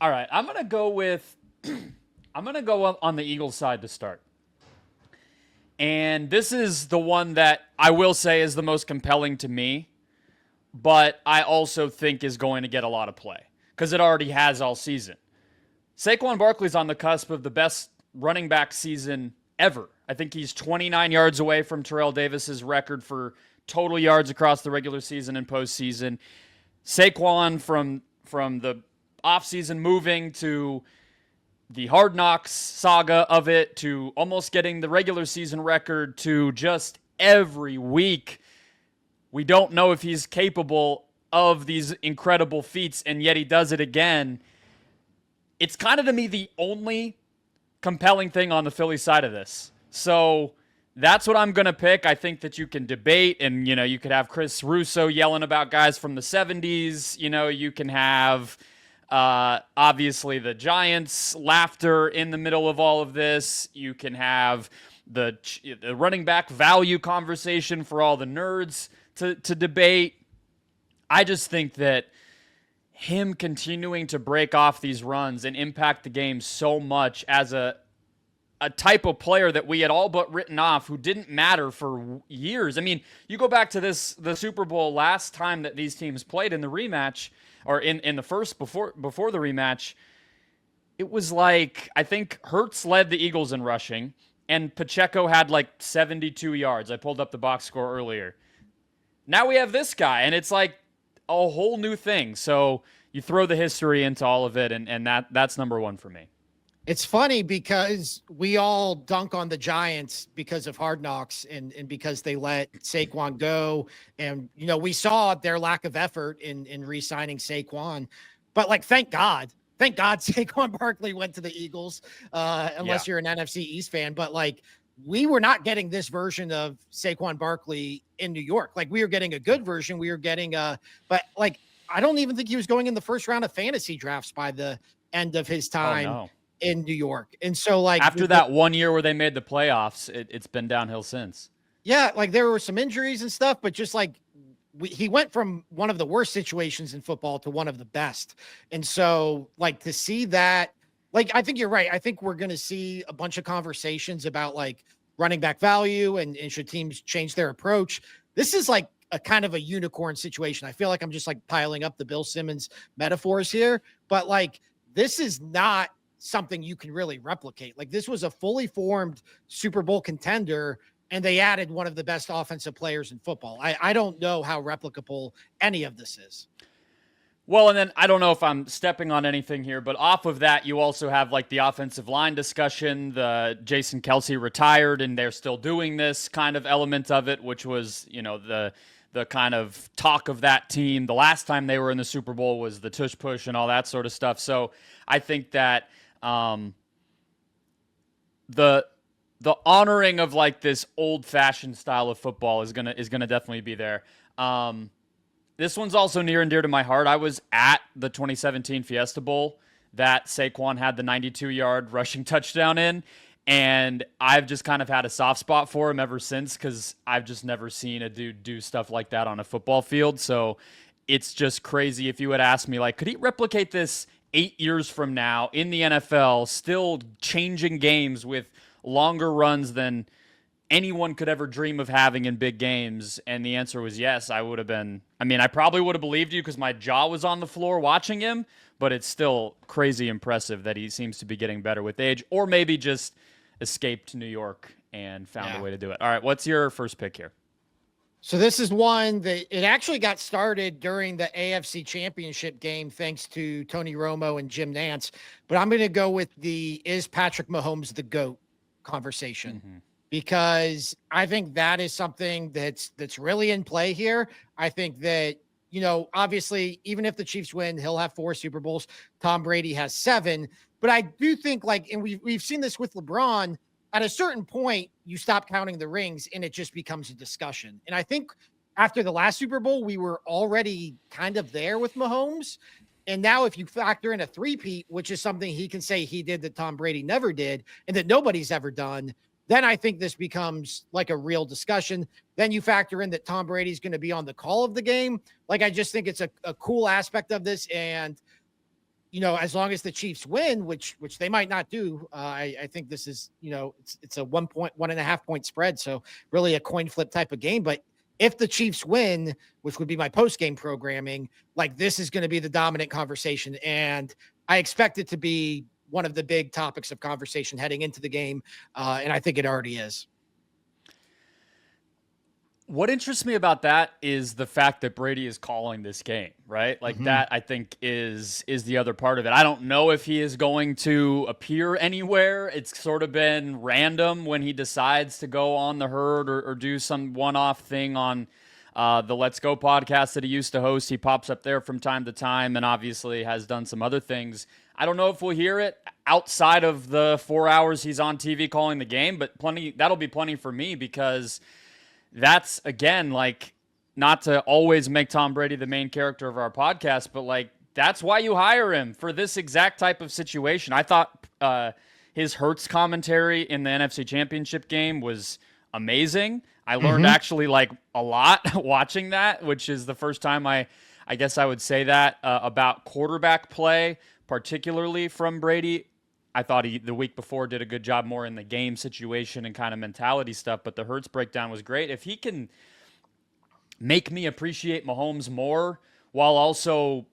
All right, I'm gonna go with I'm gonna go on the Eagles side to start. And this is the one that I will say is the most compelling to me, but I also think is going to get a lot of play because it already has all season. Saquon Barkley's on the cusp of the best running back season ever. I think he's 29 yards away from Terrell Davis's record for total yards across the regular season and postseason. Saquon from the offseason moving to the Hard Knocks saga of it to almost getting the regular season record to just every week. We don't know if he's capable of these incredible feats, and yet he does it again. It's kind of, to me, the only compelling thing on the Philly side of this. So that's what I'm going to pick. I think that you can debate, and, you could have Chris Russo yelling about guys from the 70s. You can have, obviously, the Giants' laughter in the middle of all of this. You can have the running back value conversation for all the nerds to debate. I just think that him continuing to break off these runs and impact the game so much as a type of player that we had all but written off, who didn't matter for years. I mean, you go back to the Super Bowl last time that these teams played in the rematch, or in the first before the rematch. It was like, I think Hurts led the Eagles in rushing, and Pacheco had like 72 yards. I pulled up the box score earlier. Now we have this guy, and it's like a whole new thing. So you throw the history into all of it, and that's number one for me. It's funny because we all dunk on the Giants because of Hard Knocks and because they let Saquon go. And, we saw their lack of effort in re-signing Saquon. But, thank God Saquon Barkley went to the Eagles, unless you're an NFC East fan. But, we were not getting this version of Saquon Barkley in New York. We were getting a good version. We were getting but I don't even think he was going in the first round of fantasy drafts by the end of his time in New York. And so after that 1 year where they made the playoffs, it's been downhill since. Yeah. There were some injuries and stuff, but just he went from one of the worst situations in football to one of the best. And so to see that, I think you're right. I think we're going to see a bunch of conversations about running back value and should teams change their approach. This is a kind of a unicorn situation. I feel like I'm just piling up the Bill Simmons metaphors here, but this is not something you can really replicate. This was a fully formed Super Bowl contender, and they added one of the best offensive players in football. I don't know how replicable any of this is. Well, and then I don't know if I'm stepping on anything here, but off of that, you also have the offensive line discussion. The Jason Kelce retired, and they're still doing this kind of element of it, which was, the kind of talk of that team. The last time they were in the Super Bowl was the tush push and all that sort of stuff. So I think that the honoring of this old fashioned style of football is gonna definitely be there. This one's also near and dear to my heart. I was at the 2017 Fiesta Bowl that Saquon had the 92-yard rushing touchdown in, and I've just kind of had a soft spot for him ever since because I've just never seen a dude do stuff like that on a football field. So it's just crazy. If you had asked me, could he replicate this 8 years from now in the NFL, still changing games with longer runs than anyone could ever dream of having in big games? And the answer was yes. I probably would have believed you because my jaw was on the floor watching him, but it's still crazy impressive that he seems to be getting better with age, or maybe just escaped New York and found a way to do it. All right, what's your first pick here? So this is one that it actually got started during the AFC Championship game, thanks to Tony Romo and Jim Nantz. But I'm going to go with is Patrick Mahomes the GOAT conversation, because I think that is something that's really in play here. I think that, obviously, even if the Chiefs win, he'll have 4 Super Bowls. Tom Brady has 7. But I do think and we've seen this with LeBron, at a certain point, you stop counting the rings and it just becomes a discussion. And I think after the last Super Bowl, we were already kind of there with Mahomes. And now if you factor in a three-peat, which is something he can say he did that Tom Brady never did and that nobody's ever done, then I think this becomes a real discussion. Then you factor in that Tom Brady's going to be on the call of the game. I just think it's a cool aspect of this. And as long as the Chiefs win, which they might not do, I think this is, it's a 1.5 point spread. So really a coin flip type of game. But if the Chiefs win, which would be my post game programming, like this is going to be the dominant conversation. And I expect it to be one of the big topics of conversation heading into the game. And I think it already is. What interests me about that is the fact that Brady is calling this game, right? Like that, I think is the other part of it. I don't know if he is going to appear anywhere. It's sort of been random when he decides to go on the herd or do some one-off thing on the Let's Go podcast that he used to host. He pops up there from time to time and obviously has done some other things. I don't know if we'll hear it outside of the 4 hours he's on TV calling the game, but that'll be plenty for me because that's, again, like, not to always make Tom Brady the main character of our podcast, but, like, that's why you hire him for this exact type of situation. I thought his Hurts commentary in the NFC Championship game was amazing. I learned actually, like, a lot watching that, which is the first time I guess I would say that about quarterback play, particularly from Brady. I thought he, the week before, did a good job more in the game situation and kind of mentality stuff, but the Hurts breakdown was great. If he can make me appreciate Mahomes more while also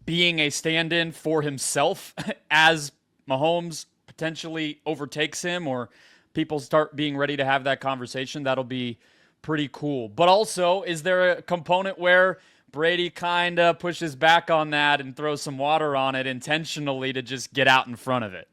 being a stand-in for himself as Mahomes potentially overtakes him or people start being ready to have that conversation, that'll be pretty cool. But also, is there a component where Brady kind of pushes back on that and throws some water on it intentionally to just get out in front of it?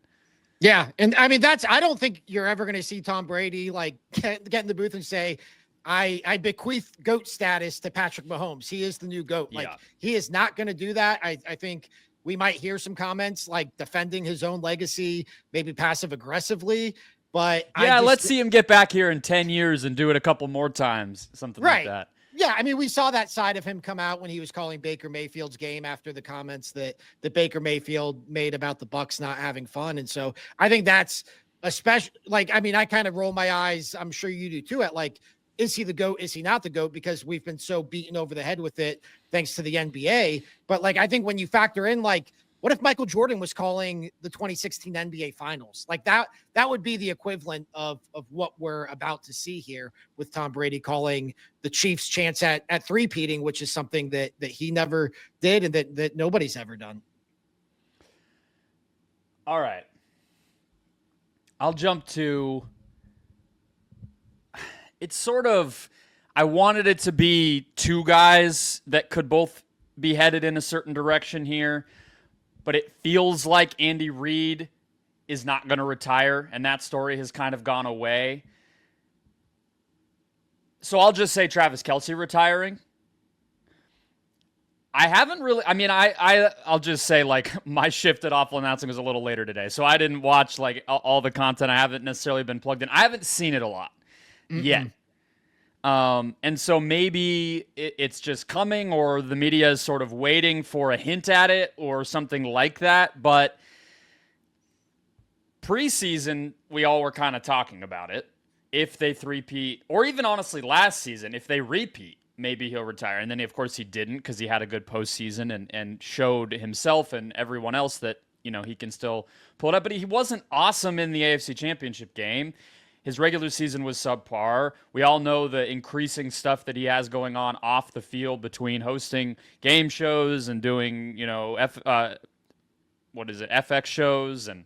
Yeah. And I mean, I don't think you're ever going to see Tom Brady like get in the booth and say, I bequeath GOAT status to Patrick Mahomes. He is the new GOAT. Like he is not going to do that. I think we might hear some comments like defending his own legacy, maybe passive aggressively, but let's see him get back here in 10 years and do it a couple more times. Something like that. Yeah, I mean, we saw that side of him come out when he was calling Baker Mayfield's game after the comments that Baker Mayfield made about the Bucs not having fun. And so I think that's a special, like, I mean, I kind of roll my eyes. I'm sure you do too at like, is he the GOAT? Is he not the GOAT? Because we've been so beaten over the head with it thanks to the NBA. But like, I think when you factor in, like, what if Michael Jordan was calling the 2016 NBA Finals? Like that would be the equivalent of what we're about to see here with Tom Brady calling the Chiefs' chance at three-peating, which is something that he never did and that nobody's ever done. All right. I'll jump to, it's sort of, I wanted it to be two guys that could both be headed in a certain direction here, but it feels like Andy Reid is not going to retire, and that story has kind of gone away. So I'll just say Travis Kelce retiring. I haven't really, I mean, I'll just say, like, my shift at Awful Announcing was a little later today, so I didn't watch, like, all the content. I haven't necessarily been plugged in. I haven't seen it a lot yet. And so maybe it's just coming, or the media is sort of waiting for a hint at it or something like that. But preseason, we all were kind of talking about it. If they three-peat, or even honestly last season, if they repeat, maybe he'll retire. And then, of course, he didn't because he had a good postseason and showed himself and everyone else that, you know, he can still pull it up. But he wasn't awesome in the AFC Championship game. His regular season was subpar. We all know the increasing stuff that he has going on off the field between hosting game shows and doing, you know, FX shows. And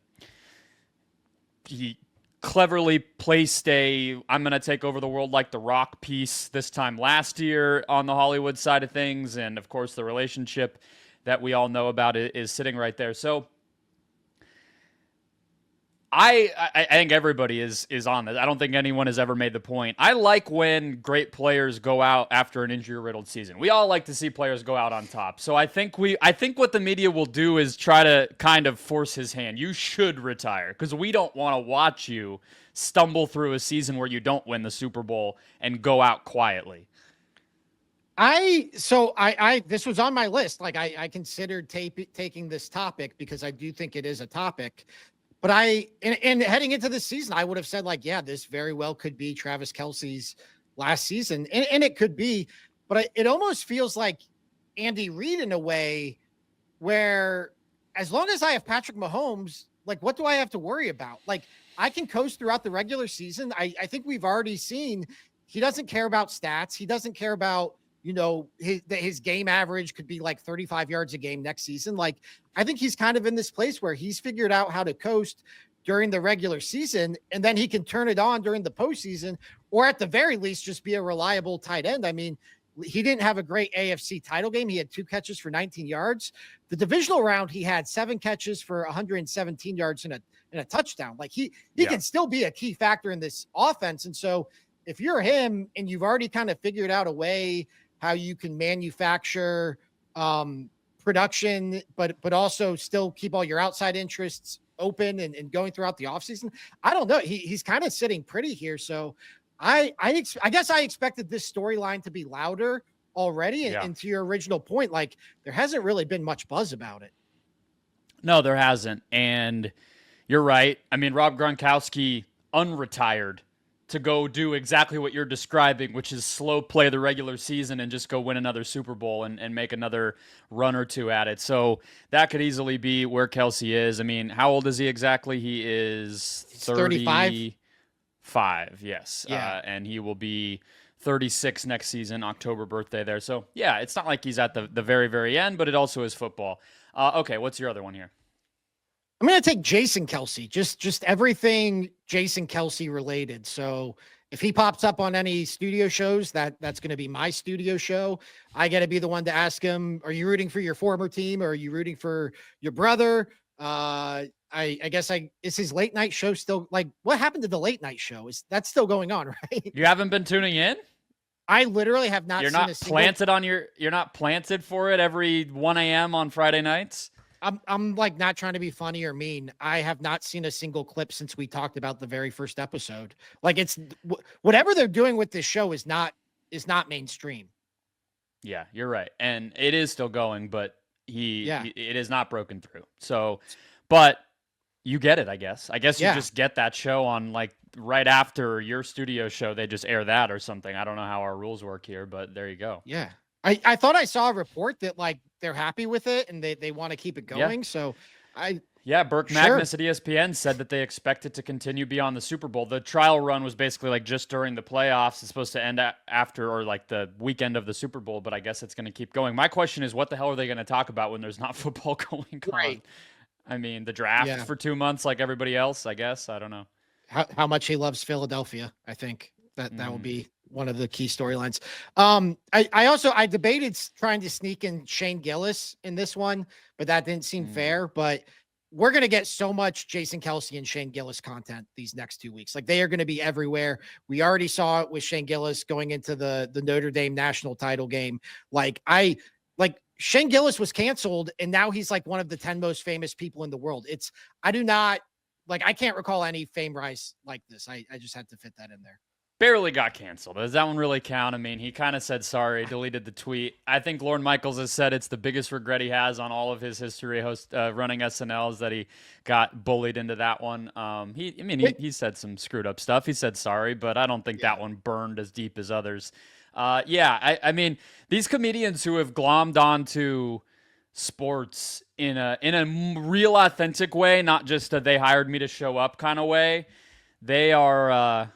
he cleverly placed I'm going to take over the world like The Rock piece this time last year on the Hollywood side of things. And, of course, the relationship that we all know about is sitting right there. So I think everybody is on this. I don't think anyone has ever made the point. I like when great players go out after an injury-riddled season. We all like to see players go out on top. So I think what the media will do is try to kind of force his hand. You should retire because we don't want to watch you stumble through a season where you don't win the Super Bowl and go out quietly. This was on my list. Like I considered taking this topic because I do think it is a topic. But and heading into this season, I would have said, like, yeah, this very well could be Travis Kelce's last season. And it could be, but it almost feels like Andy Reid in a way where as long as I have Patrick Mahomes, like, what do I have to worry about? Like, I can coast throughout the regular season. I think we've already seen he doesn't care about stats. He doesn't care about, his game average could be like 35 yards a game next season. Like, I think he's kind of in this place where he's figured out how to coast during the regular season, and then he can turn it on during the postseason, or at the very least, just be a reliable tight end. I mean, he didn't have a great AFC title game. He had 2 catches for 19 yards. The divisional round, he had 7 catches for 117 yards and a touchdown. Like, he can still be a key factor in this offense. And so if you're him and you've already kind of figured out a way how you can manufacture production, but also still keep all your outside interests open and going throughout the offseason, I don't know. He's kind of sitting pretty here. So I guess I expected this storyline to be louder already. And to your original point, like, there hasn't really been much buzz about it. No, there hasn't. And you're right. I mean, Rob Gronkowski unretired to go do exactly what you're describing, which is slow play the regular season and just go win another Super Bowl and make another run or two at it. So that could easily be where Kelsey is. I mean, how old is he exactly? He is 35. Yes. Yeah. And he will be 36 next season, October birthday there. So yeah, it's not like he's at the very, very end, but it also is football. Okay. What's your other one here? I'm going to take Jason Kelsey, just everything Jason Kelsey related. So if he pops up on any studio shows, that's going to be my studio show. I got to be the one to ask him, are you rooting for your former team, or are you rooting for your brother? I guess is his late night show still, like, what happened to the late night show? Is that still going on, right? You haven't been tuning in? I literally have not. You're not planted you're not planted for it every 1 a.m. on Friday nights? I'm like not trying to be funny or mean. I have not seen a single clip since we talked about the very first episode. Like, it's whatever they're doing with this show is not mainstream. Yeah, you're right. And it is still going, but it is not broken through. So, but you get it, I guess. I guess you just get that show on, like, right after your studio show. They just air that or something. I don't know how our rules work here, but there you go. Yeah. I thought I saw a report that, like, they're happy with it and they want to keep it going. So Burke Magnus at ESPN said that they expect it to continue beyond the Super Bowl. The trial run was basically like just during the playoffs. It's supposed to end after, or like the weekend of the Super Bowl, but I guess it's going to keep going. My question is, what the hell are they going to talk about when there's not football going on? I mean, the draft for 2 months like everybody else, I guess. I don't know. How much he loves Philadelphia. I think that will be one of the key storylines. I debated trying to sneak in Shane Gillis in this one, but that didn't seem fair. But we're going to get so much Jason Kelsey and Shane Gillis content these next 2 weeks. Like, they are going to be everywhere. We already saw it with Shane Gillis going into the Notre Dame national title game. Like, Shane Gillis was canceled, and now he's like one of the 10 most famous people in the world. I can't recall any fame rise like this. I just had to fit that in there. Barely got canceled. Does that one really count? I mean, he kind of said sorry, deleted the tweet. I think Lorne Michaels has said it's the biggest regret he has on all of his history running SNL is that he got bullied into that one. He said some screwed up stuff. He said sorry, but I don't think that one burned as deep as others. I mean, these comedians who have glommed onto sports in a real authentic way, not just a they hired me to show up kind of way, they are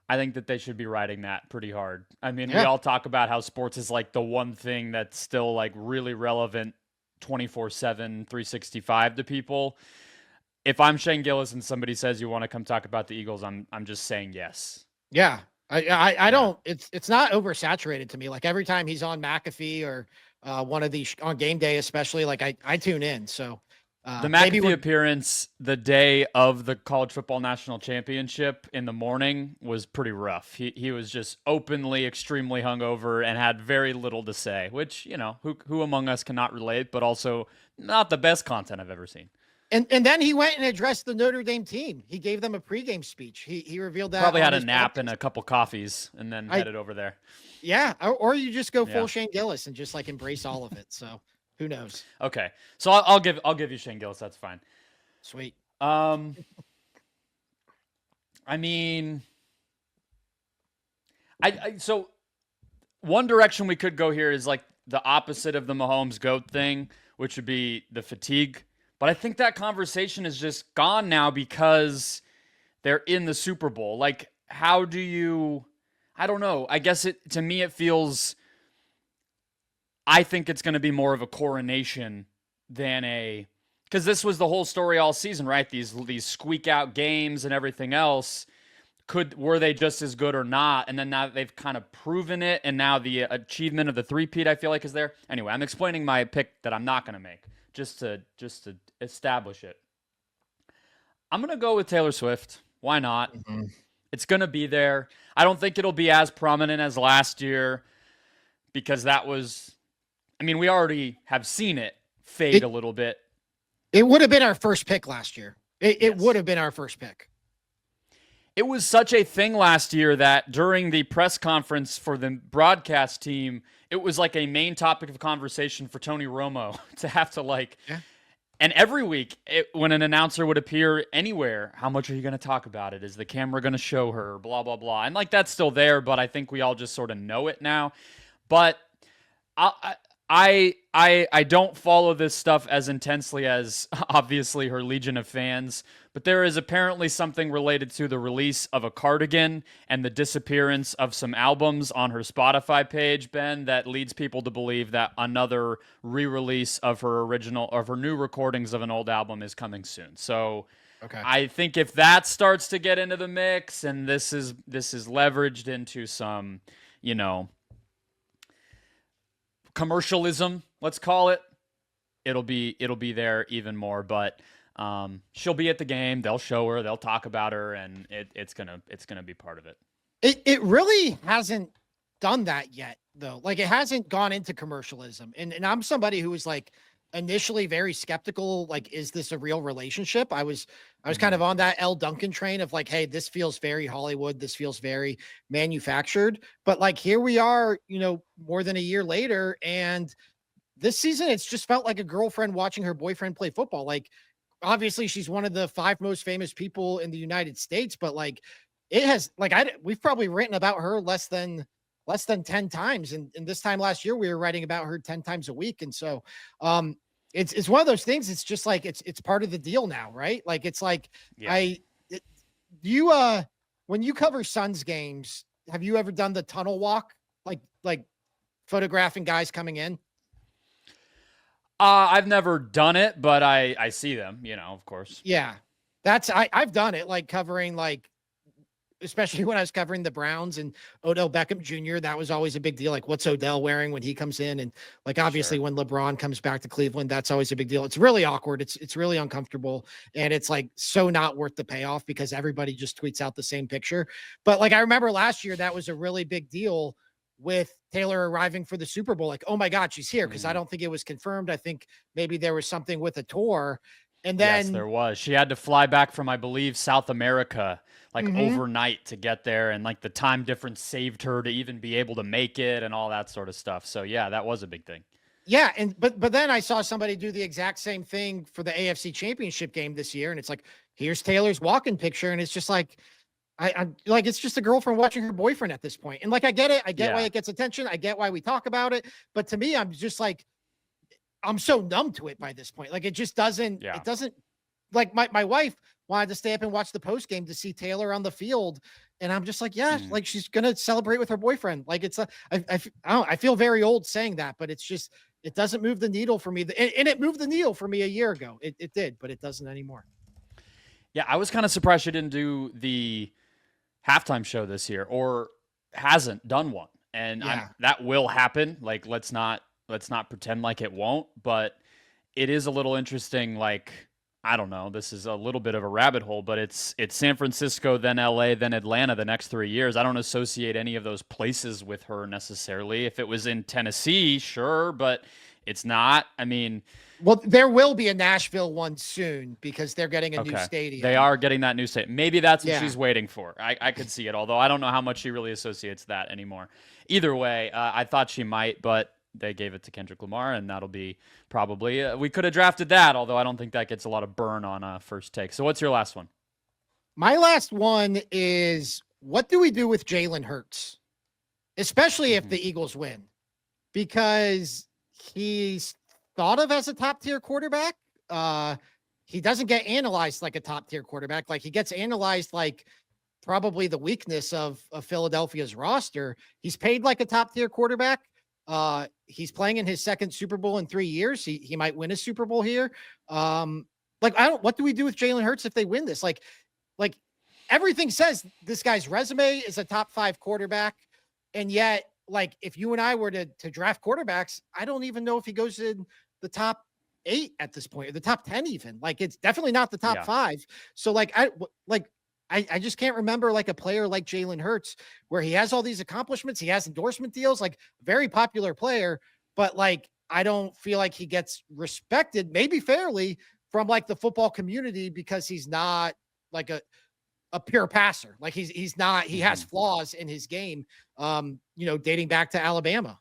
I think that they should be riding that pretty hard. I mean, we all talk about how sports is like the one thing that's still like really relevant 24/7, 365 to people. If I'm Shane Gillis and somebody says you want to come talk about the Eagles, I'm just saying yes. Yeah. I don't, it's not oversaturated to me. Like, every time he's on McAfee or one of these on game day, especially, like, I tune in. So the McAfee appearance the day of the college football national championship in the morning was pretty rough. He was just openly extremely hungover and had very little to say, which, who among us cannot relate, but also not the best content I've ever seen. And then he went and addressed the Notre Dame team. He gave them a pregame speech. He revealed that. Probably had a nap and a couple coffees and then headed over there. Yeah. Or you just go full Shane Gillis and just, like, embrace all of it. So who knows? Okay. So I'll give you Shane Gillis. That's fine. Sweet. I mean, so one direction we could go here is like the opposite of the Mahomes GOAT thing, which would be the fatigue But I think that conversation is just gone now because they're in the Super Bowl. Like, how do you? I don't know. I guess to me it feels. I think it's going to be more of a coronation than a, because this was the whole story all season, right? These squeak out games and everything else. Were they just as good or not? And then now that they've kind of proven it, and now the achievement of the three-peat, I feel like, is there. Anyway, I'm explaining my pick that I'm not going to make just to establish it. I'm going to go with Taylor Swift. Why not? Mm-hmm. It's going to be there. I don't think it'll be as prominent as last year because that was, I mean, we already have seen it fade a little bit. It would have been our first pick last year. It Yes. would have been our first pick. It was such a thing last year that during the press conference for the broadcast team, it was like a main topic of conversation for Tony Romo to have to Yeah. And every week when an announcer would appear anywhere, how much are you going to talk about it? Is the camera going to show her? Blah, blah, blah. And like that's still there, but I think we all just sort of know it now. But I don't follow this stuff as intensely as obviously her legion of fans, but there is apparently something related to the release of a cardigan and the disappearance of some albums on her Spotify page, Ben, that leads people to believe that another re-release of her new recordings of an old album is coming soon. So Okay. I think if that starts to get into the mix and this is leveraged into some, commercialism, let's call it, it'll be there even more. But she'll be at the game, they'll show her, they'll talk about her, and it's gonna be part of it. It really hasn't done that yet, though. Like, it hasn't gone into commercialism. And I'm somebody who was like initially very skeptical, like, is this a real relationship? I was kind of on that Elle Duncan train of like, hey, this feels very Hollywood, this feels very manufactured. But like, here we are, more than a year later, and this season it's just felt like a girlfriend watching her boyfriend play football. Like, obviously she's one of the 5 most famous people in the United States, but like, it has, like, we've probably written about her less than 10 times. And this time last year, we were writing about her 10 times a week. And so, it's one of those things. It's just like, it's part of the deal now, right? Like, it's like, Yeah. when you cover Suns games, have you ever done the tunnel walk? Like photographing guys coming in? I've never done it, but I see them, of course. Yeah. I've done it, like covering, like, especially when I was covering the Browns and Odell Beckham Jr. That was always a big deal. Like, what's Odell wearing when he comes in? And like, obviously when LeBron comes back to Cleveland, that's always a big deal. It's really awkward. It's really uncomfortable. And it's like, so not worth the payoff because everybody just tweets out the same picture. But like, I remember last year, that was a really big deal with Taylor arriving for the Super Bowl. Like, oh my God, she's here. Cause I don't think it was confirmed. I think maybe there was something with a tour. And then yes, there was. She had to fly back from, I believe, South America, like overnight to get there. And like the time difference saved her to even be able to make it and all that sort of stuff. So yeah, that was a big thing. Yeah. And, but then I saw somebody do the exact same thing for the AFC Championship game this year. And it's like, here's Taylor's walking picture. And it's just like, I'm like, it's just a girlfriend watching her boyfriend at this point. And like, I get it. I get why it gets attention. I get why we talk about it. But to me, I'm just like, I'm so numb to it by this point. Like, it just doesn't, it doesn't, like, my wife wanted to stay up and watch the post game to see Taylor on the field. And I'm just like, yeah, like, she's going to celebrate with her boyfriend. Like, it's I feel very old saying that, but it's just, it doesn't move the needle for me. And it moved the needle for me a year ago. It did, but it doesn't anymore. Yeah. I was kind of surprised she didn't do the halftime show this year or hasn't done one. And that will happen. Like, let's not pretend like it won't, but it is a little interesting. Like, I don't know, this is a little bit of a rabbit hole, but it's San Francisco, then LA, then Atlanta the next 3 years. I don't associate any of those places with her necessarily. If it was in Tennessee, sure, but it's not. I mean, well, there will be a Nashville one soon because they're getting a new stadium. They are getting that new stadium. Maybe that's what she's waiting for. I could see it, although I don't know how much she really associates that anymore. Either way, I thought she might, but they gave it to Kendrick Lamar, and that'll be probably we could have drafted that, although I don't think that gets a lot of burn on first take. So what's your last one? My last one is, what do we do with Jalen Hurts, especially if the Eagles win? Because he's thought of as a top tier quarterback. he doesn't get analyzed like a top tier quarterback. Like he gets analyzed like probably the weakness of Philadelphia's roster. He's paid like a top tier quarterback. He's playing in his second Super Bowl in 3 years. He might win a Super Bowl here. What do we do with Jalen Hurts if they win this? Like everything says this guy's resume is a top 5 quarterback. And yet, like, if you and I were to draft quarterbacks, I don't even know if he goes in the top 8 at this point, or the top 10 even. Like, it's definitely not the top 5. So, I just can't remember like a player like Jalen Hurts where he has all these accomplishments. He has endorsement deals, like very popular player, but like, I don't feel like he gets respected, maybe fairly, from like the football community because he's not like a pure passer. Like he's not, he has flaws in his game, dating back to Alabama.